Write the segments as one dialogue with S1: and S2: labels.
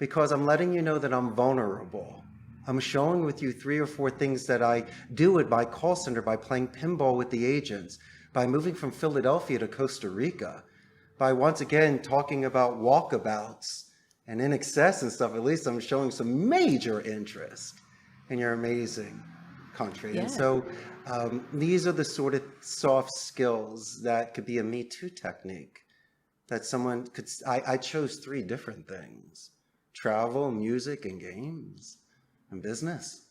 S1: because I'm letting you know that I'm vulnerable. I'm showing with you 3 or 4 things that I do at my call center by playing pinball with the agents, by moving from Philadelphia to Costa Rica, by once again talking about walkabouts and in excess and stuff. At least I'm showing some major interest in your amazing country. And
S2: Yeah.
S1: so these are the sort of soft skills that could be a Me Too technique that someone could. I chose 3 different things: travel, music, and games, and business.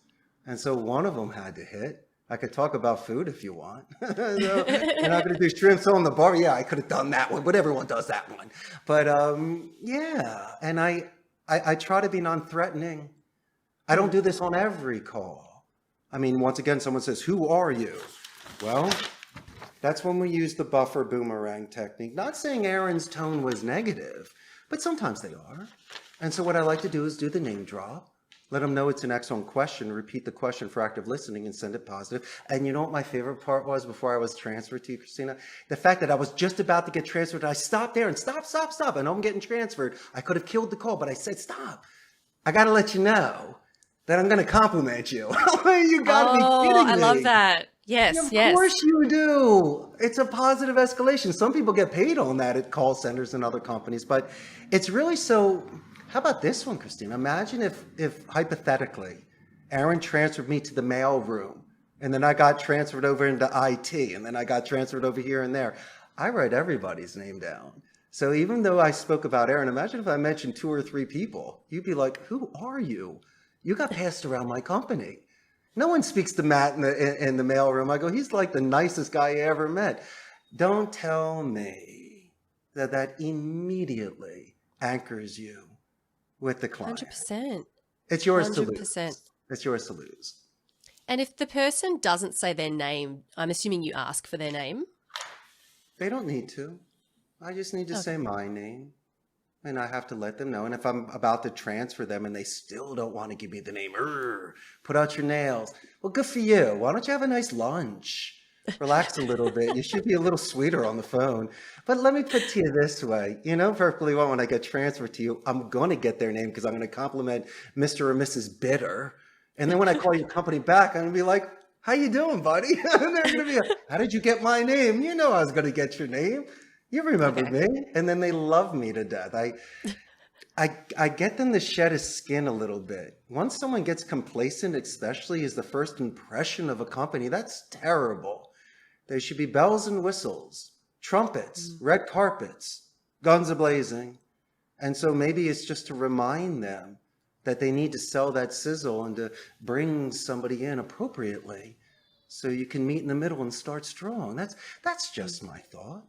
S1: And so one of them had to hit. I could talk about food if you want. So we're not going to do shrimps on the bar. Yeah, I could have done that one, but everyone does that one. But yeah, and I try to be non-threatening. I don't do this on every call. I mean, once again, someone says, "Who are you?" Well, that's when we use the buffer boomerang technique. Not saying Aaron's tone was negative, but sometimes they are. And so what I like to do is do the name drop, let them know it's an excellent question, repeat the question for active listening, and send it positive. And you know what my favorite part was before I was transferred to you, Christina? The fact that I was just about to get transferred. I stopped there and stop. I know I'm getting transferred. I could have killed the call, but I said, stop. I got to let you know that I'm going to compliment you. You got to be kidding me.
S2: I love that. Yes,
S1: Yeah, of
S2: yes.
S1: course you do. It's a positive escalation. Some people get paid on that at call centers and other companies, but it's really so. How about this one, Christina? Imagine if hypothetically, Aaron transferred me to the mail room, and then I got transferred over into IT, and then I got transferred over here and there. I write everybody's name down. So even though I spoke about Aaron, imagine if I mentioned 2 or 3 people. You'd be like, who are you? You got passed around my company. No one speaks to Matt in the mailroom. I go, he's like the nicest guy I ever met. Don't tell me that immediately anchors you with the client.
S2: 100%.
S1: It's yours to
S2: 100%.
S1: lose. It's yours to lose.
S2: And if the person doesn't say their name, I'm assuming you ask for their name?
S1: They don't need to. I just need to say my name. And I have to let them know. And if I'm about to transfer them and they still don't want to give me the name, put out your nails. Well, good for you. Why don't you have a nice lunch? Relax a little bit. You should be a little sweeter on the phone. But let me put to you this way. You know perfectly well when I get transferred to you, I'm going to get their name because I'm going to compliment Mr. or Mrs. Bitter. And then when I call your company back, I'm going to be like, how you doing, buddy? And they're going to be like, how did you get my name? You know I was going to get your name. You remember me. And then they love me to death. I get them to shed his skin a little bit. Once someone gets complacent, especially as the first impression of a company, that's terrible. There should be bells and whistles, trumpets, red carpets, guns a-blazing. And so maybe it's just to remind them that they need to sell that sizzle and to bring somebody in appropriately so you can meet in the middle and start strong. That's just my thought.